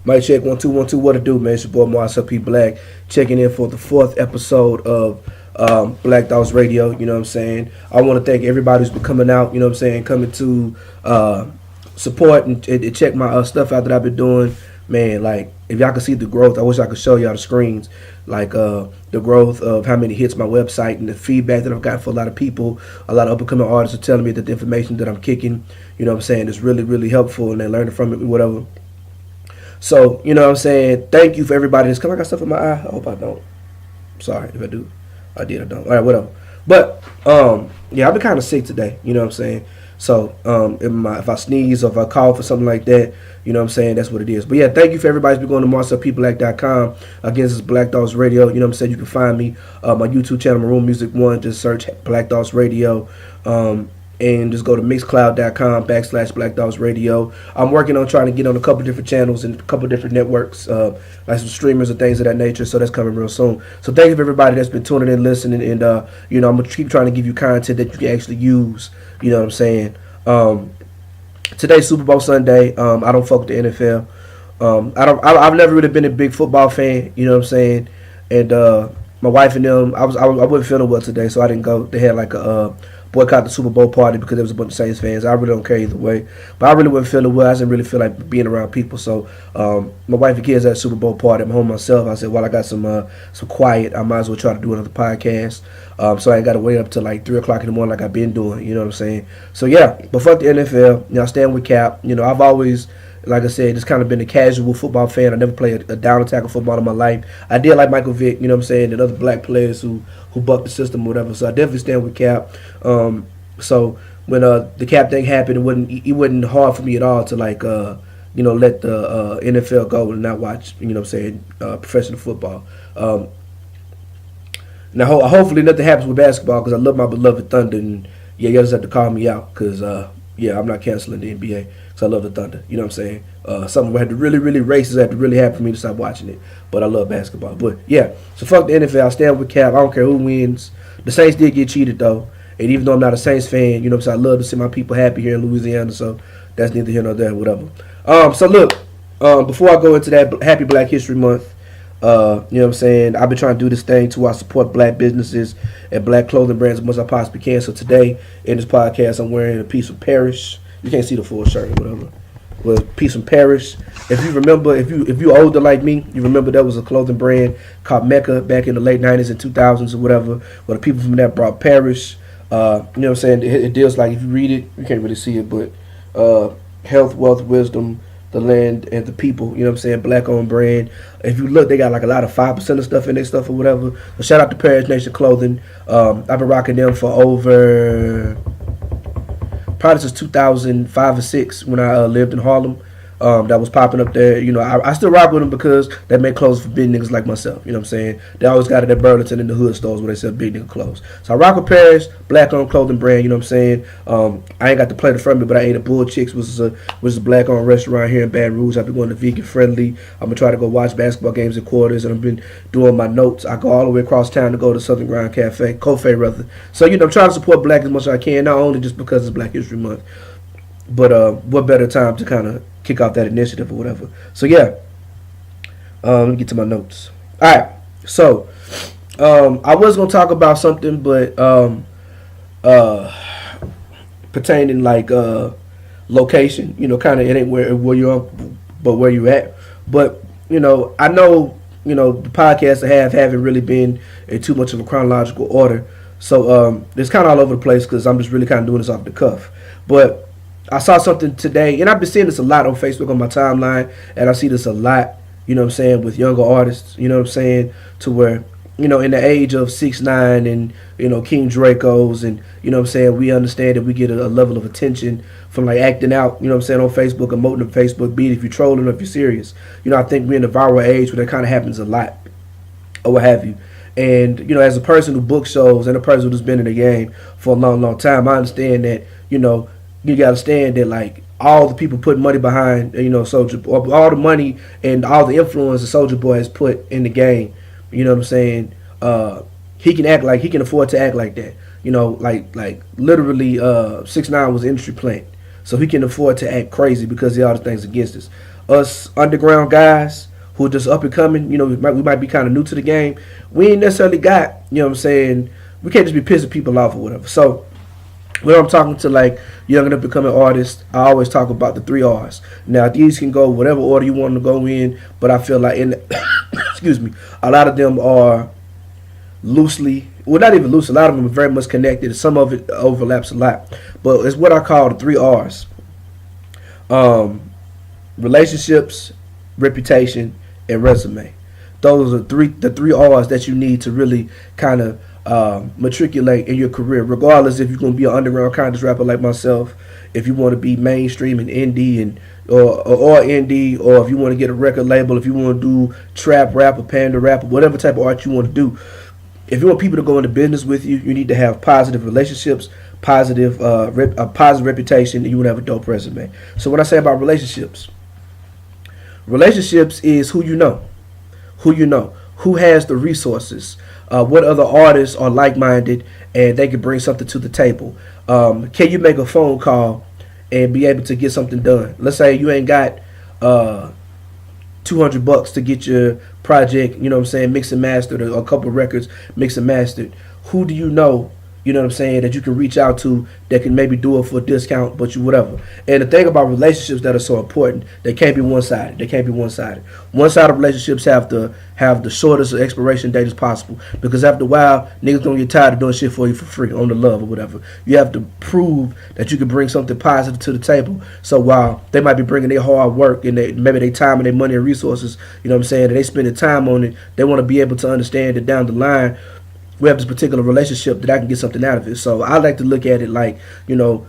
Mic check 1 2 1 2. What it do, man? It's your boy Marcel P. Black checking in for the fourth episode of Black Dogs Radio. You know what I'm saying? I want to thank everybody who's been coming out. You know what I'm saying? Coming to support and check my stuff out that I've been doing. Man, like if y'all could see the growth, I wish I could show y'all the screens. Like the growth of how many hits my website and the feedback that I've gotten for a lot of people. A lot of up and coming artists are telling me that the information that I'm kicking, you know what I'm saying, is really, really helpful and they're learning from it, whatever. So, you know what I'm saying? Thank you for everybody that's come. I got stuff in my eye. I hope I don't. Sorry if I do. I did, I don't. All right, whatever. But, yeah, I've been kind of sick today. You know what I'm saying? So, if I sneeze or if I cough or something like that, you know what I'm saying? That's what it is. But, yeah, thank you for everybody who's been going to marcelpblack.com. Again, this is Black Dogs Radio. You know what I'm saying? You can find me, my YouTube channel, Maroon Music 1. Just search Black Dogs Radio. And just go to mixcloud.com/Black Dogs Radio. I'm working on trying to get on a couple different channels and a couple different networks, like some streamers and things of that nature. So that's coming real soon. So thank you for everybody that's been tuning in, listening, and you know, I'm gonna keep trying to give you content that you can actually use. You know what I'm saying? Today's Super Bowl Sunday. I don't fuck with the NFL. I've never really been a big football fan. You know what I'm saying? And my wife and them, I wasn't feeling well today, so I didn't go. They had like a boycott the Super Bowl party because there was a bunch of Saints fans. I really don't care either way. But I really wasn't feeling well. I didn't really feel like being around people. So my wife and kids at the Super Bowl party. I'm home myself. I said, well, I got some quiet. I might as well try to do another podcast. So I ain't got to wait up till like 3 o'clock in the morning like I've been doing. You know what I'm saying? So, yeah. But fuck the NFL. You know, I stand with Cap. You know, I've always, like I said, just kind of been a casual football fan. I never played a down and tackle football in my life. I did like Michael Vick, you know what I'm saying, and other black players who bucked the system or whatever. So I definitely stand with Cap. So when the Cap thing happened, it wasn't hard for me at all to like you know, let the NFL go and not watch, you know what I'm saying, professional football. Now hopefully nothing happens with basketball because I love my beloved Thunder, and yeah, you just have to call me out because yeah, I'm not canceling the NBA because I love the Thunder. You know what I'm saying? Something had to really races had to really happen for me to stop watching it. But I love basketball. But yeah, so fuck the NFL. I stand with Cap. I don't care who wins. The Saints did get cheated though. And even though I'm not a Saints fan, you know what I'm saying, I love to see my people happy here in Louisiana, so that's neither here nor there, whatever. So look, before I go into that Happy Black History Month, you know what I'm saying, I've been trying to do this thing to where I support black businesses and black clothing brands as much as I possibly can. So today, in this podcast, I'm wearing a piece of Paris. You can't see the full shirt or whatever. Well, a piece from Paris. If you remember, if you older like me, you remember there was a clothing brand called Mecca back in the late 90s and 2000s or whatever, where the people from that brought Paris. You know what I'm saying? It deals like, if you read it, you can't really see it, but health, wealth, wisdom, the land, and the people. You know what I'm saying? Black-owned brand. If you look, they got like a lot of 5% of stuff in their stuff or whatever. So shout out to Paris Nation Clothing. I've been rocking them for over probably since 2005 or 6 when I lived in Harlem. That was popping up there. You know, I still rock with them because they make clothes for big niggas like myself. You know what I'm saying? They always got it at Burlington in the hood stores where they sell big nigga clothes. So I rock with Paris, black-owned clothing brand. You know what I'm saying? I ain't got to play the front of it, but I ate at Bull Chicks, which is a black-owned restaurant here in Baton Rouge. I've been going to vegan friendly. I'm gonna try to go watch basketball games in quarters, and I've been doing my notes. I go all the way across town to go to Southern Ground Cafe, rather. So you know, I'm trying to support black as much as I can, not only just because it's Black History Month, but what better time to kind of kick off that initiative or whatever. So yeah, let me get to my notes. All right, so I was gonna talk about something, but pertaining like location. You know, kind of it ain't where you're, but where you at. But you know, I know, you know, the podcasts I haven't really been in too much of a chronological order, so it's kind of all over the place because I'm just really kind of doing this off the cuff. But I saw something today, and I've been seeing this a lot on Facebook on my timeline, and I see this a lot, you know what I'm saying, with younger artists, you know what I'm saying, to where, you know, in the age of 6ix9ine and, you know, King Dracos, and, you know what I'm saying, we understand that we get a level of attention from, like, acting out, you know what I'm saying, on Facebook, emoting on Facebook, be it if you're trolling or if you're serious. You know, I think we're in a viral age where that kind of happens a lot, or what have you. And, you know, as a person who books shows and a person who's been in the game for a long time, I understand that, you know, you gotta stand that, like, all the people putting money behind, you know, Soulja, all the money and all the influence that Soulja Boy has put in the game. You know what I'm saying? He can act like, he can afford to act like that. You know, like literally, 6ix9ine was an industry plant, so he can afford to act crazy because of all the things against us. us underground guys who are just up and coming, we might be kind of new to the game. We ain't necessarily got, what I'm saying, we can't just be pissing people off or whatever. So when I'm talking to like young and up and coming artists, I always talk about the 3 R's. Now these can go whatever order you want to go in, but I feel like excuse me, a lot of them are loosely, well, not even loose, a lot of them are very much connected. Some of it overlaps a lot, but it's what I call the 3 R's. Relationships, reputation, and resume. Those are the three R's that you need to really kind of matriculate in your career, regardless if you're going to be an underground conscious rapper like myself, if you want to be mainstream and indie or indie, or if you want to get a record label, if you want to do trap rap or panda rap or whatever type of art you want to do. If you want people to go into business with you, you need to have positive relationships, a positive reputation, and you want to have a dope resume. So when I say about relationships is who you know, who has the resources, what other artists are like-minded, and they can bring something to the table. Can you make a phone call and be able to get something done? Let's say you ain't got $200 to get your project, mixed and mastered, or a couple records mixed and mastered. Who do you know, that you can reach out to that can maybe do it for a discount, but you whatever. And the thing about relationships that are so important, they can't be one-sided. One-sided relationships have the shortest expiration date as possible, because after a while, niggas gonna get tired of doing shit for you for free on the love or whatever. You have to prove that you can bring something positive to the table. So while they might be bringing their hard work and maybe their time and their money and resources, and they spending time on it, they want to be able to understand that down the line, we have this particular relationship that I can get something out of it. So I like to look at it like, when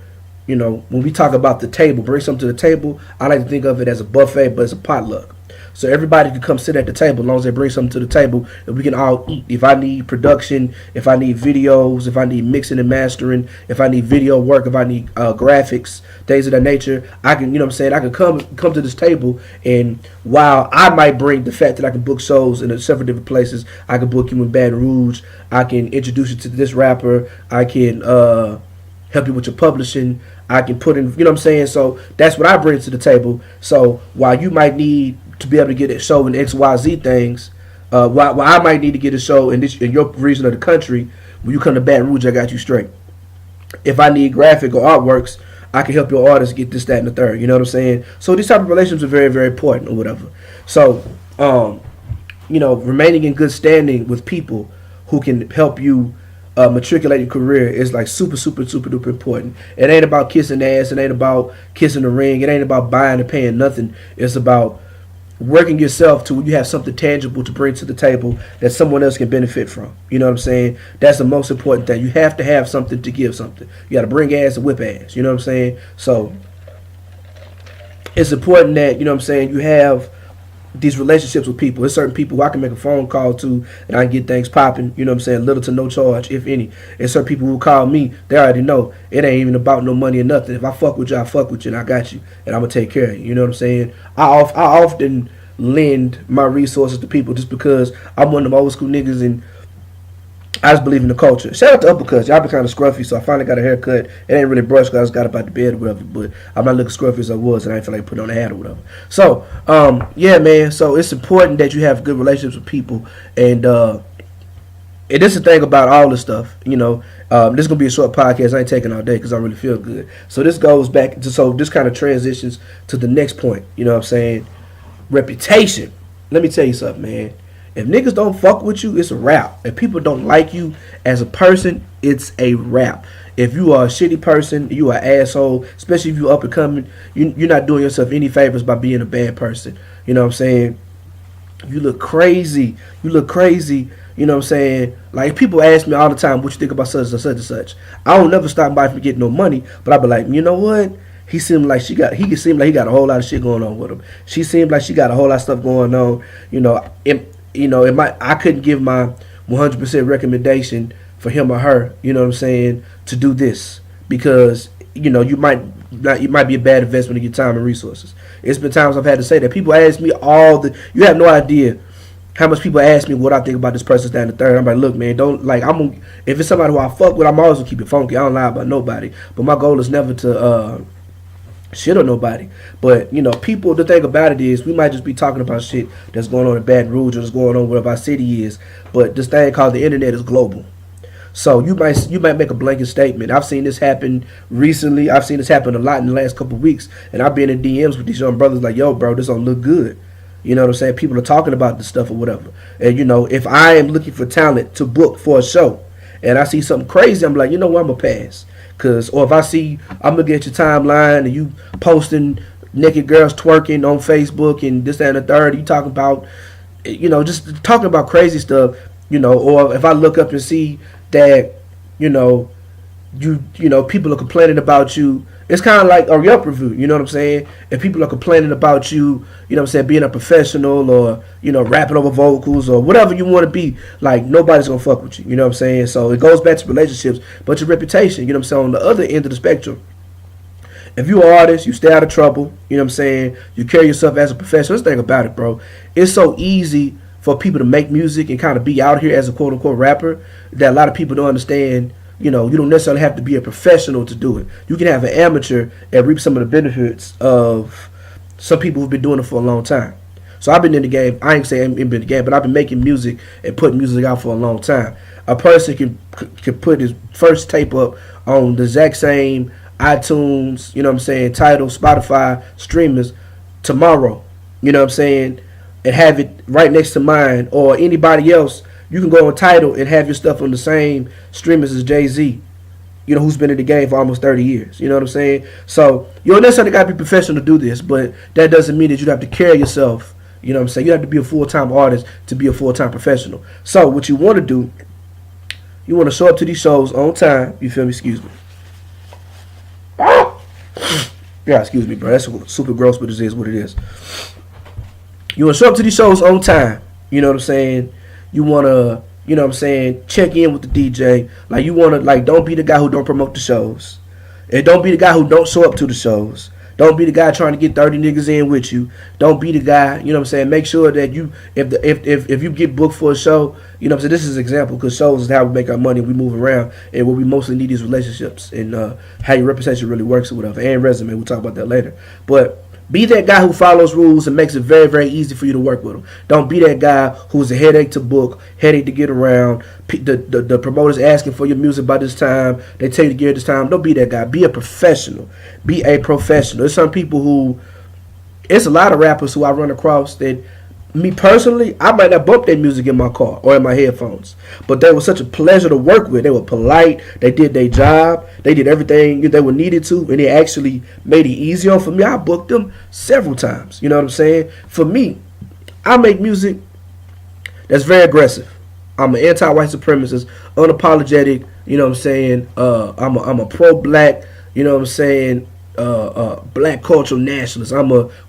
we talk about the table, bring something to the table, I like to think of it as a buffet, but it's a potluck. So everybody can come sit at the table as long as they bring something to the table, and we can all eat. If I need production, if I need videos, if I need mixing and mastering, if I need video work, if I need graphics, things of that nature, I can, I can come to this table, and while I might bring the fact that I can book shows in several different places, I can book you in Baton Rouge, I can introduce you to this rapper, I can help you with your publishing, I can put in, so that's what I bring to the table. So while you might need to be able to get a show in XYZ things, while I might need to get a show in your region of the country, when you come to Baton Rouge, I got you straight. If I need graphic or artworks, I can help your artist get this, that, and the third. You know what I'm saying? So these type of relationships are very, very important or whatever. So, remaining in good standing with people who can help you matriculate your career is like super, super, super duper important. It ain't about kissing ass. It ain't about kissing the ring. It ain't about buying and paying nothing. It's about working yourself to where you have something tangible to bring to the table that someone else can benefit from. You know what I'm saying? That's the most important thing. You have to have something to give something. You got to bring ass and whip ass. You know what I'm saying? So it's important that, you have these relationships with people. There's certain people who I can make a phone call to and I can get things popping, little to no charge, if any. And certain people who call me, they already know it ain't even about no money or nothing. If I fuck with you, I fuck with you, and I got you, and I'm gonna take care of you. You know what I'm saying? I often lend my resources to people just because I'm one of them old school niggas and I just believe in the culture. Shout out to uppercuts. Y'all been kind of scruffy, so I finally got a haircut. It ain't really brushed because I just got up out the bed or whatever, but I'm not looking scruffy as I was, and I ain't feel like putting on a hat or whatever. So, yeah, man. So it's important that you have good relationships with people, and this is the thing about all this stuff. This is gonna be a short podcast. I ain't taking all day because I really feel good. So this goes back to, so this kind of transitions to the next point. You know what I'm saying? Reputation. Let me tell you something, man. If niggas don't fuck with you, it's a wrap. If people don't like you as a person, it's a wrap. If you are a shitty person, you are an asshole, especially if you up and coming, you're not doing yourself any favors by being a bad person. You know what I'm saying? You look crazy. You know what I'm saying? Like, people ask me all the time, what you think about such and such and such. I don't never stop by for getting no money, but I be like, you know what? He can seem like he got a whole lot of shit going on with him. She seemed like she got a whole lot of stuff going on. I couldn't give my 100% recommendation for him or her, you know what I'm saying, to do this because, you might be a bad investment of your time and resources. It's been times I've had to say that. People ask me you have no idea how much people ask me what I think about this person down the third. I'm like, look, man, if it's somebody who I fuck with, I'm always gonna keep it funky. I don't lie about nobody. But my goal is never to shit on nobody. But you know, people. The thing about it is, we might just be talking about shit that's going on in Baton Rouge or that's going on wherever our city is. But this thing called the internet is global. So you might make a blanket statement. I've seen this happen recently. I've seen this happen a lot in the last couple of weeks, and I've been in DMs with these young brothers like, "Yo, bro, this don't look good." You know what I'm saying? People are talking about this stuff or whatever. And you know, if I am looking for talent to book for a show, and I see something crazy, I'm like, you know what, I'm gonna pass. Or if I see, I'm looking at your timeline and you posting naked girls twerking on Facebook and this, that, and the third, you talking about, you know, just talking about crazy stuff, you know, or if I look up and see that, you know, you know, people are complaining about you. It's kind of like a Yelp review, you know what I'm saying? If people are complaining about you, you know what I'm saying, being a professional or, you know, rapping over vocals or whatever you want to be, like, nobody's going to fuck with you, you know what I'm saying? So it goes back to relationships, but your reputation, you know what I'm saying, on the other end of the spectrum. If you're an artist, you stay out of trouble, you know what I'm saying, you carry yourself as a professional. Let's think about it, bro. It's so easy for people to make music and kind of be out here as a quote-unquote rapper that a lot of people don't understand. You know, you don't necessarily have to be a professional to do it. You can have an amateur and reap some of the benefits of some people who've been doing it for a long time. So I've been in the game. I ain't saying I've been in the game, but I've been making music and putting music out for a long time. A person can put his first tape up on the exact same iTunes, you know what I'm saying, Tidal, Spotify, streamers tomorrow, you know what I'm saying, and have it right next to mine or anybody else. You can go on Tidal and have your stuff on the same streamers as Jay-Z, you know, who's been in the game for almost 30 years. You know what I'm saying? So you don't necessarily got to be professional to do this, but that doesn't mean that you have to carry yourself. You know what I'm saying? You have to be a full-time artist to be a full-time professional. So what you want to do, you want to show up to these shows on time. You feel me? Excuse me. Yeah, excuse me, bro. That's super gross, but it is what it is. You want to show up to these shows on time. You know what I'm saying? You want to, you know what I'm saying, check in with the DJ. Like, you want to, like, don't be the guy who don't promote the shows. And don't be the guy who don't show up to the shows. Don't be the guy trying to get 30 niggas in with you. Don't be the guy, you know what I'm saying, make sure that you, if you get booked for a show, you know what I'm saying, this is an example, because shows is how we make our money, we move around, and what we mostly need is relationships, and how your reputation really works or whatever, and resume, we'll talk about that later. But be that guy who follows rules and makes it very, very easy for you to work with them. Don't be that guy who's a headache to book, headache to get around. The promoters asking for your music by this time. They tell you to get it this time. Don't be that guy. Be a professional. Be a professional. There's some people who, it's a lot of rappers who I run across that, me personally, I might not bump their music in my car or in my headphones, but they were such a pleasure to work with. They were polite. They did their job. They did everything they were needed to, and they actually made it easier for me. I booked them several times. You know what I'm saying? For me, I make music that's very aggressive. I'm an anti-white supremacist, unapologetic. You know what I'm saying? I'm a pro-black. You know what I'm saying? Black cultural nationalist.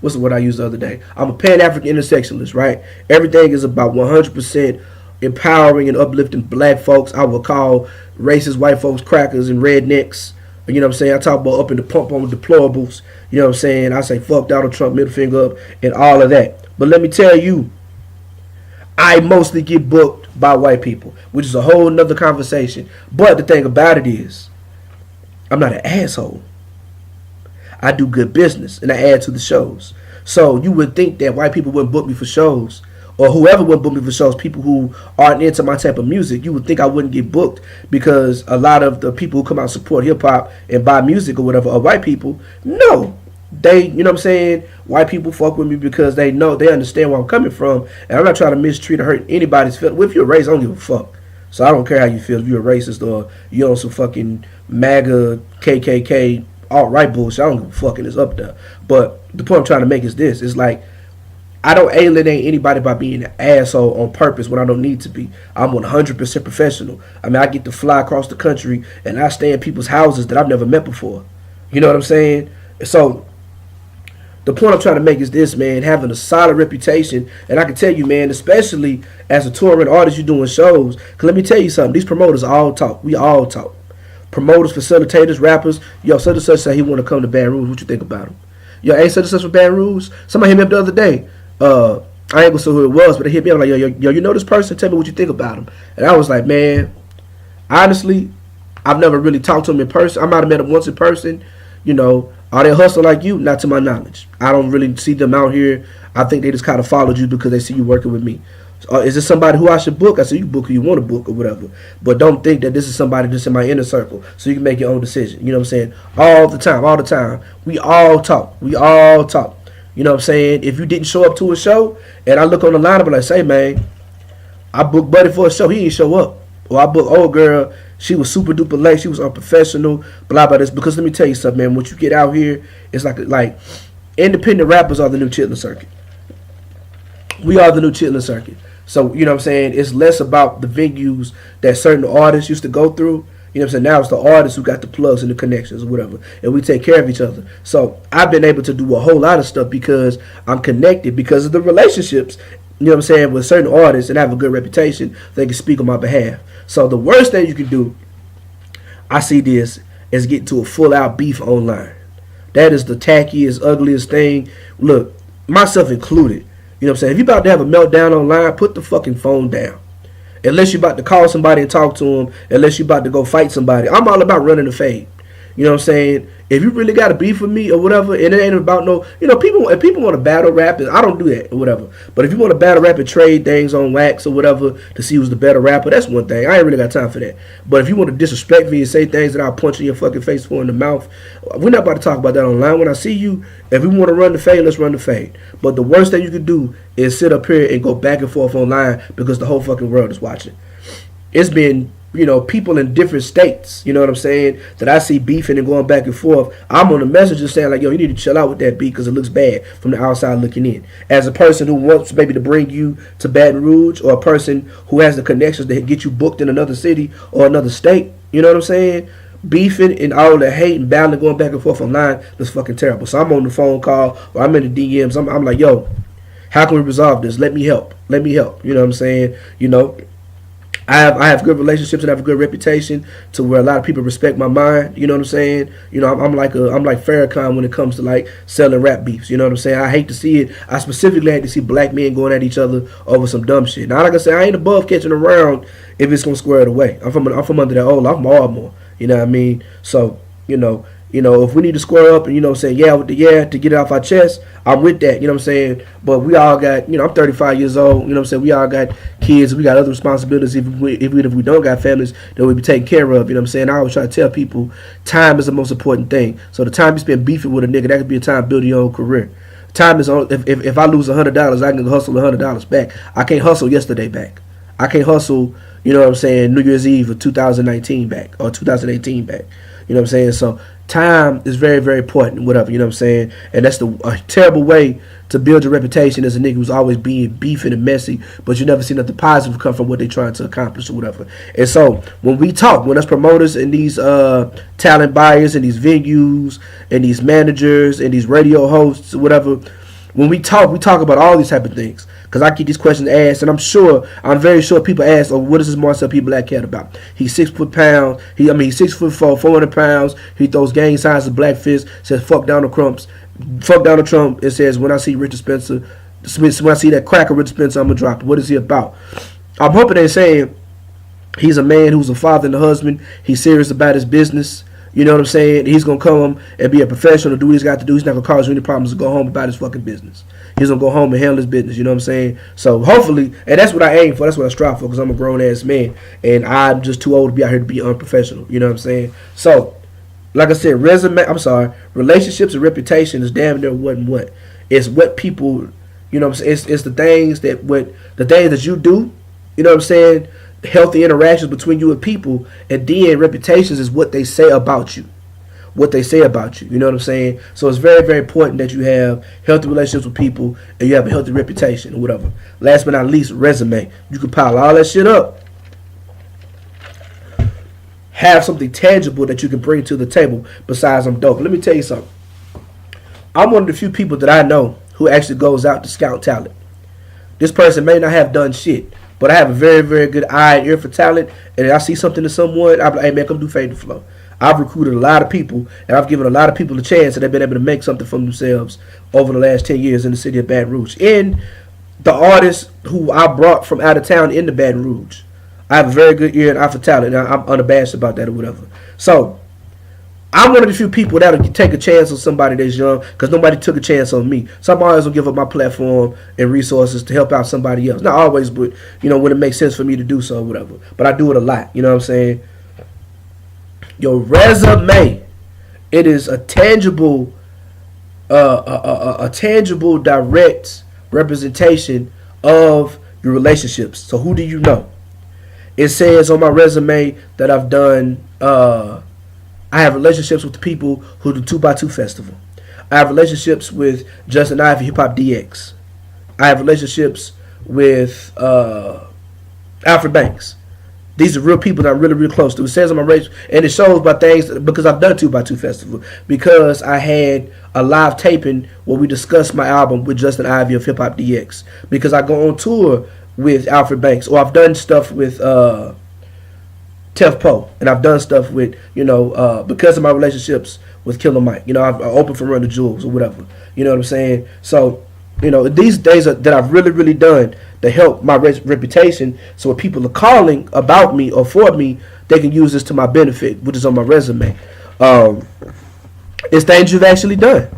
What's the word I used the other day? I'm a Pan-African intersectionalist, right? Everything is about 100% empowering and uplifting black folks. I will call racist white folks crackers and rednecks. You know what I'm saying? I talk about up in the pump on deplorables. You know what I'm saying? I say fuck Donald Trump, middle finger up, and all of that. But let me tell you, I mostly get booked by white people, which is a whole nother conversation. But the thing about it is, I'm not an asshole. I do good business, and I add to the shows. So you would think that white people wouldn't book me for shows, or whoever wouldn't book me for shows, people who aren't into my type of music, you would think I wouldn't get booked, because a lot of the people who come out and support hip-hop and buy music or whatever are white people. No. They, you know what I'm saying, white people fuck with me because they know, they understand where I'm coming from, and I'm not trying to mistreat or hurt anybody's feelings. Well, if you're a racist, I don't give a fuck. So I don't care how you feel. If you're a racist or you're on some fucking MAGA, KKK, alt-right bullshit, I don't give a fuck, and it's up there. But the point I'm trying to make is this. It's like, I don't alienate anybody by being an asshole on purpose when I don't need to be. I'm 100% professional. I mean, I get to fly across the country, and I stay in people's houses that I've never met before. You know what I'm saying? So the point I'm trying to make is this, man, having a solid reputation. And I can tell you, man, especially as a touring artist, you're doing shows. Because let me tell you something. These promoters all talk. We all talk. Promoters, facilitators, rappers. Yo, such and such say he want to come to Baton Rouge. What you think about him? Yo, ain't such and such from Baton Rouge? Somebody hit me up the other day. I ain't gonna say who it was, but they hit me up like, yo, you know this person? Tell me what you think about him. And I was like, man, honestly, I've never really talked to him in person. I might have met him once in person. You know, Are they hustling like you? Not to my knowledge. I don't really see them out here. I think they just kind of followed you because they see you working with me. Is this somebody who I should book? I say you book who you want to book or whatever. But don't think that this is somebody that's in my inner circle so you can make your own decision. You know what I'm saying? All the time. We all talk. You know what I'm saying? If you didn't show up to a show and I look on the lineup and I say, man, I booked Buddy for a show, he didn't show up. Or I booked old girl, she was super duper late, she was unprofessional, blah blah this. Because let me tell you something, man, once you get out here, it's like independent rappers are the new chitlin circuit. We are the new chitlin circuit. So, you know what I'm saying? It's less about the venues that certain artists used to go through. You know what I'm saying? Now it's the artists who got the plugs and the connections or whatever. And we take care of each other. So I've been able to do a whole lot of stuff because I'm connected because of the relationships, you know what I'm saying, with certain artists and have a good reputation. They can speak on my behalf. So the worst thing you can do, I see this, is get into a full out beef online. That is the tackiest, ugliest thing. Look, myself included. You know what I'm saying? If you're about to have a meltdown online, put the fucking phone down. Unless you're about to call somebody and talk to them. Unless you're about to go fight somebody. I'm all about running the fade. You know what I'm saying? If you really got a beef with me or whatever, and it ain't about no, you know, if people want to battle rap, I don't do that or whatever. But if you want to battle rap and trade things on wax or whatever to see who's the better rapper, that's one thing. I ain't really got time for that. But if you want to disrespect me and say things that I'll punch in your fucking face for in the mouth, we're not about to talk about that online. When I see you, if we want to run the fade, let's run the fade. But the worst thing you can do is sit up here and go back and forth online because the whole fucking world is watching. It's been, you know, people in different states, you know what I'm saying, that I see beefing and going back and forth. I'm on the message saying like, yo, you need to chill out with that beat because it looks bad from the outside looking in. As a person who wants maybe to bring you to Baton Rouge, or a person who has the connections to get you booked in another city or another state, you know what I'm saying, beefing and all the hate and battling going back and forth online, that's fucking terrible. So I'm on the phone call or I'm in the DMs. I'm like, yo, how can we resolve this? Let me help. You know what I'm saying? You know, I have good relationships and I have a good reputation to where a lot of people respect my mind. You know what I'm saying? You know, I'm like Farrakhan when it comes to like selling rap beefs. You know what I'm saying? I hate to see it. I specifically hate to see black men going at each other over some dumb shit. Now, like I said, I ain't above catching around if it's gonna square it away. I'm from under that old. I'm from Ardmore. You know what I mean? So you know, if we need to square up and, you know what I'm saying, yeah with the yeah to get it off our chest, I'm with that, you know what I'm saying? But we all got, you know, I'm 35 years old, you know what I'm saying? We all got kids, we got other responsibilities. If we don't got families that we be taken care of, you know what I'm saying? I always try to tell people time is the most important thing. So the time you spend beefing with a nigga, that could be a time building your own career. Time is on. If I lose $100, I can hustle $100 back. I can't hustle yesterday back. I can't hustle, you know what I'm saying, New Year's Eve of 2019 back or 2018 back. You know what I'm saying? So time is very, very important, whatever, you know what I'm saying? And that's a terrible way to build your reputation as a nigga who's always being beefing and messy, but you never see nothing positive come from what they're trying to accomplish or whatever. And so when we talk, when us promoters and these talent buyers and these venues and these managers and these radio hosts or whatever, when we talk about all these type of things. Because I get these questions asked, and I'm very sure people ask, oh, what is this Marcel P. Black cat about? He's 6 foot pounds. He's 6'4", 400 pounds. He throws gang signs of black fist. Says fuck Donald Trump. It says when I see Richard Spencer, when I see that cracker Richard Spencer, I'm gonna drop it. What is he about? I'm hoping they're saying he's a man who's a father and a husband. He's serious about his business. You know what I'm saying? He's going to come and be a professional, do what he's got to do. He's not going to cause you any problems to go home about his fucking business. He's going to go home and handle his business. You know what I'm saying? So hopefully, and that's what I aim for. That's what I strive for because I'm a grown-ass man. And I'm just too old to be out here to be unprofessional. You know what I'm saying? So, like I said, relationships and reputation is damn near what and what. It's what people, you know what I'm saying? It's the things that you do, you know what I'm saying? Healthy interactions between you and people, and then reputations is what they say about you. You know what I'm saying? So it's very, very important that you have healthy relationships with people and you have a healthy reputation or whatever. Last but not least, resume. You can pile all that shit up. Have something tangible that you can bring to the table besides I'm dope. Let me tell you something. I'm one of the few people that I know who actually goes out to scout talent. This person may not have done shit, but I have a very, very good eye and ear for talent, and if I see something in someone, I'm like, hey man, come do Fade to Flow. I've recruited a lot of people, and I've given a lot of people a chance, and they've been able to make something for themselves over the last 10 years in the city of Baton Rouge. And the artists who I brought from out of town into Baton Rouge, I have a very good ear and eye for talent, and I'm unabashed about that or whatever. So, I'm one of the few people that'll take a chance on somebody that's young because nobody took a chance on me. So I'm always gonna give up my platform and resources to help out somebody else. Not always, but when it makes sense for me to do so, or whatever. But I do it a lot. You know what I'm saying? Your resume, it is a tangible, direct representation of your relationships. So who do you know? It says on my resume that I've done. I have relationships with the people who do 2x2 Festival. I have relationships with Justin Ivy, Hip Hop DX. I have relationships with Alfred Banks. These are real people that I'm really, really close to. It says on my race, and it shows by things because I've done 2x2 Festival. Because I had a live taping where we discussed my album with Justin Ivy of Hip Hop DX. Because I go on tour with Alfred Banks, or I've done stuff with Tef Poe, and I've done stuff with, because of my relationships with Killer Mike. I've opened for Run the Jewels or whatever. You know what I'm saying? So, these days that I've really, really done to help my reputation. So when people are calling about me or for me, they can use this to my benefit, which is on my resume. It's things you've actually done.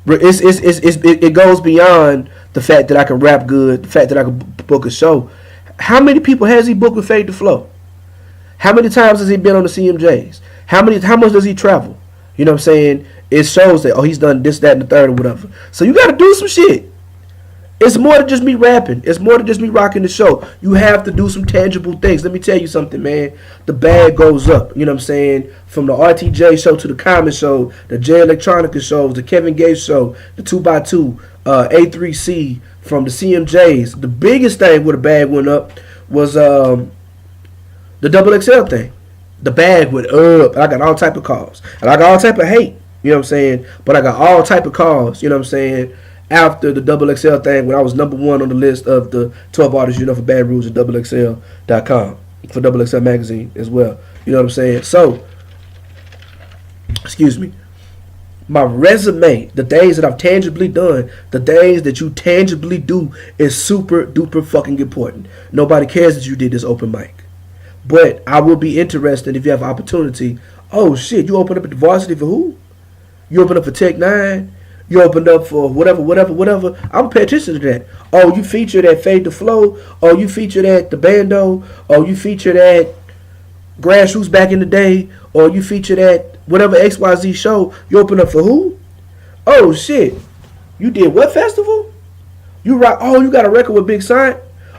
It goes beyond the fact that I can rap good, the fact that I can book a show. How many people has he booked with Fade to Flow? How many times has he been on the CMJs? How much does he travel? You know what I'm saying? It shows that, he's done this, that, and the third or whatever. So you got to do some shit. It's more than just me rapping. It's more than just me rocking the show. You have to do some tangible things. Let me tell you something, man. The bag goes up. You know what I'm saying? From the RTJ show to the Common show, the J Electronica shows, the Kevin Gates show, the 2x2, A3C, from the CMJs. The biggest thing where the bag went up was the Double XL thing. The bag went up, and I got all type of calls, and I got all type of hate. You know what I'm saying? But I got all type of calls. You know what I'm saying? After the Double XL thing, when I was number one on the list of the 12 artists for Bad Rules at XXL.com for Double XL magazine as well. You know what I'm saying? So, excuse me. My resume, the things that I've tangibly done, the things that you tangibly do is super duper fucking important. Nobody cares that you did this open mic. But I will be interested if you have an opportunity. Oh shit, you opened up at the Varsity for who? You opened up for Tech 9? You opened up for whatever. I'm gonna pay attention to that. Oh, you featured at Fade to Flow. Oh, you featured at the Bando. Oh, you featured at Grassroots back in the day. Or you featured at whatever XYZ show. You opened up for who? Oh shit, you did what festival? You rock. Oh, you got a record with Big Sign.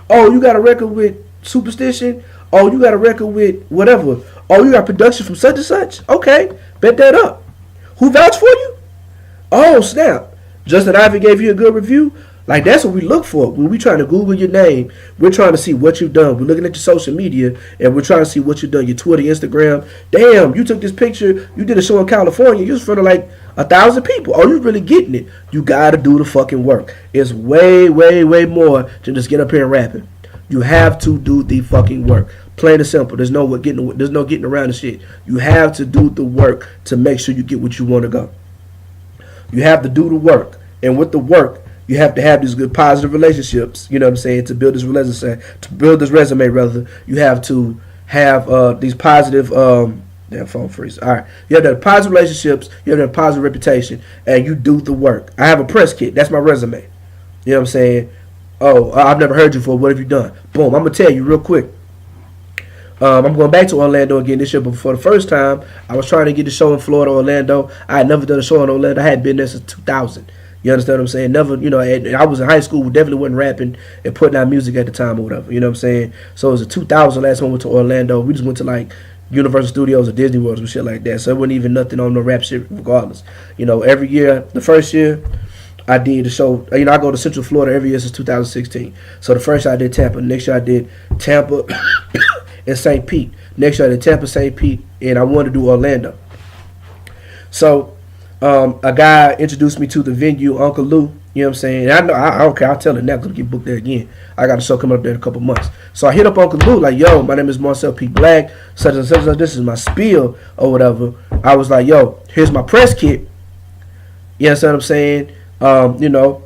Oh, you got a record with Superstition. Oh, you got a record with whatever. Oh, you got production from such and such. Okay, bet that up. Who vouched for you? Oh, snap. Justin Ivy gave you a good review? Like, that's what we look for. When we trying to Google your name, we're trying to see what you've done. We're looking at your social media, and we're trying to see what you've done. Your Twitter, Instagram. Damn, you took this picture. You did a show in California. You was in front of like 1,000 people. Oh, you really getting it. You got to do the fucking work. It's way, way, way more than just get up here and rapping. You have to do the fucking work. Plain and simple. There's no getting around the shit. You have to do the work to make sure you get what you want to go. You have to do the work. And with the work, you have to have these good positive relationships, you know what I'm saying, to build this resume rather. You have to have these positive phone freeze. All right. You have to have positive relationships, you have to have positive reputation, and you do the work. I have a press kit. That's my resume. You know what I'm saying? Oh, I've never heard you before. What have you done? Boom. I'm going to tell you real quick. I'm going back to Orlando again this year, but for the first time, I was trying to get a show in Florida, Orlando. I had never done a show in Orlando. I hadn't been there since 2000. You understand what I'm saying? Never, I was in high school, definitely wasn't rapping and putting out music at the time or whatever. You know what I'm saying? So it was a 2000 last time we went to Orlando. We just went to like Universal Studios or Disney World or shit like that. So it wasn't even nothing on no rap shit regardless. Every year, the first year, I did the show. I go to Central Florida every year since 2016. So the first year I did Tampa. Next year I did Tampa and St. Pete. Next year I did Tampa, St. Pete, and I wanted to do Orlando. So a guy introduced me to the venue, Uncle Lou. You know what I'm saying? And I don't care. I'll tell him now because I'm get booked there again. I got a show coming up there in a couple months. So I hit up Uncle Lou like, yo, my name is Marcel P. Black. Such and such. This is my spiel or whatever. I was like, yo, here's my press kit. You understand what I'm saying?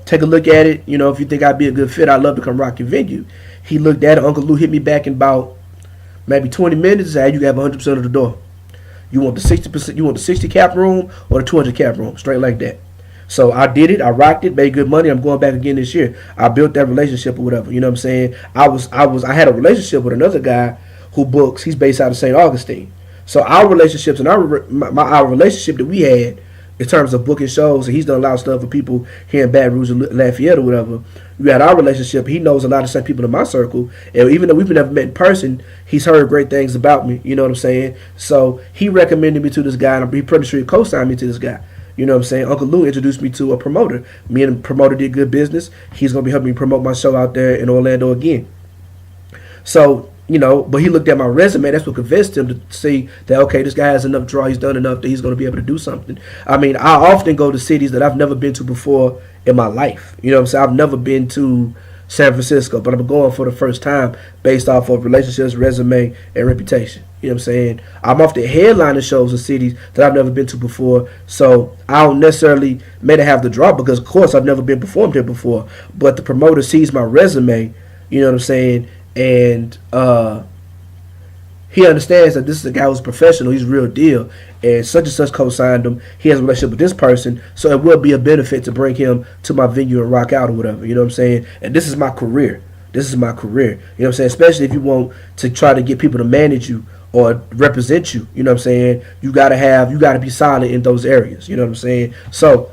Take a look at it. If you think I'd be a good fit, I'd love to come rock your venue. He looked at it. Uncle Lou hit me back in about maybe 20 minutes and said, you have 100% of the door. You want the 60%? You want the 60 cap room or the 200 cap room? Straight like that. So I did it. I rocked it. Made good money. I'm going back again this year. I built that relationship or whatever. You know what I'm saying? I had a relationship with another guy who books. He's based out of St. Augustine. So our relationships and our relationship that we had in terms of booking shows, and he's done a lot of stuff for people here in Baton Rouge and Lafayette or whatever. We had our relationship. He knows a lot of the same people in my circle, and even though we've never met in person, he's heard great things about me. You know what I'm saying? So he recommended me to this guy, and he pretty sure he co-signed me to this guy. You know what I'm saying? Uncle Lou introduced me to a promoter. Me and the promoter did good business. He's going to be helping me promote my show out there in Orlando again. So, but he looked at my resume. That's what convinced him to see that, okay, this guy has enough draw. He's done enough that he's going to be able to do something. I mean, I often go to cities that I've never been to before in my life. You know what I'm saying? I've never been to San Francisco, but I'm going for the first time based off of relationships, resume, and reputation. You know what I'm saying? I'm off the headliner shows in cities that I've never been to before, so I don't necessarily may not have the draw because, of course, I've never been performed here before. But the promoter sees my resume, you know what I'm saying, and he understands that this is a guy who's professional, he's real deal, and such co-signed him. He has a relationship with this person, so it will be a benefit to bring him to my venue and rock out or whatever. You know what I'm saying? And this is my career. This is my career. You know what I'm saying? Especially if you want to try to get people to manage you or represent you. You know what I'm saying? You gotta be solid in those areas. You know what I'm saying? So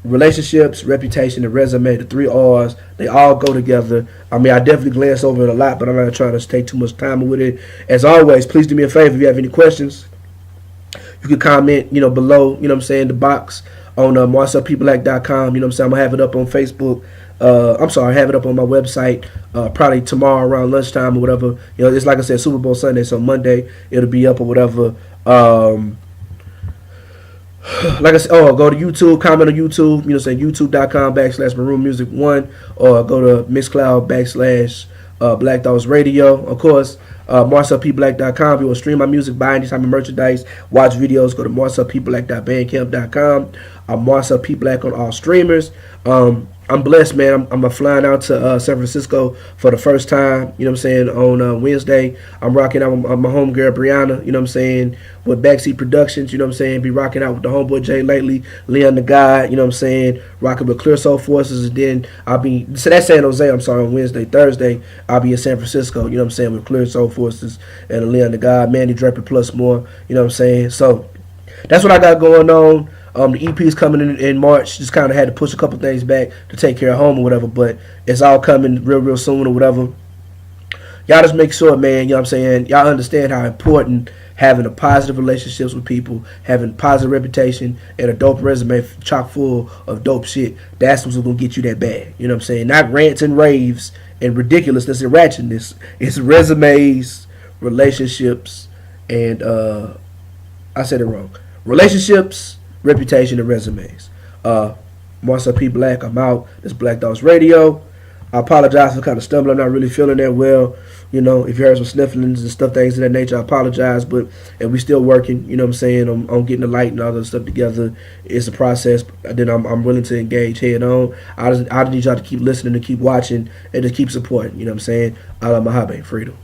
relationships, reputation, and resume, the 3 R's, they all go together. I mean, I definitely glance over it a lot, but I'm not trying to take too much time with it. As always, please do me a favor. If you have any questions, you can comment, below, you know what I'm saying, the box on MarcelPBlack.com. You know what I'm saying? I'm going to have it up on Facebook. I have it up on my website probably tomorrow around lunchtime or whatever. It's like I said, Super Bowl Sunday, so Monday it'll be up or whatever. Like I said, go to YouTube, comment on YouTube, youtube.com/Maroon Music 1, or go to Mixcloud /Black Dogs Radio. Of course, MarcelPBlack.com. If you want to stream my music, buy any type of merchandise, watch videos, go to MarcelPBlack.bandcamp.com. I'm Marcel P. Black on all streamers. I'm blessed, man. I'm flying out to San Francisco for the first time, you know what I'm saying, on Wednesday. I'm rocking out with my homegirl, Brianna, you know what I'm saying, with Backseat Productions, you know what I'm saying, be rocking out with the homeboy Jay lately, Leon the Guy, you know what I'm saying, rocking with Clear Soul Forces, and then that's San Jose, on Wednesday. Thursday, I'll be in San Francisco, you know what I'm saying, with Clear Soul Forces and Leon the Guy, Manny Draper plus more, you know what I'm saying. So that's what I got going on. The EP is coming in March. Just kind of had to push a couple things back to take care of home or whatever, but it's all coming real soon or whatever. Y'all just make sure, man, you know what I'm saying, y'all understand how important having a positive relationships with people, having positive reputation, and a dope resume chock full of dope shit. That's what's going to get you that bag. You know what I'm saying? Not rants and raves and ridiculousness and ratchetness. It's resumes, relationships, and I said it wrong. Relationships, reputation, and resumes. Marcel P. Black, I'm out. This Black Dogs Radio. I apologize for kind of stumbling. I'm not really feeling that well. If you heard some snifflings and stuff, things of that nature, I apologize. But and we still working, you know what I'm saying, on getting the light and all that stuff together. It's a process. Then I'm willing to engage head on. I just need y'all to keep listening and keep watching and just keep supporting. You know what I'm saying? Allah Mahabe, freedom.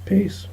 Peace.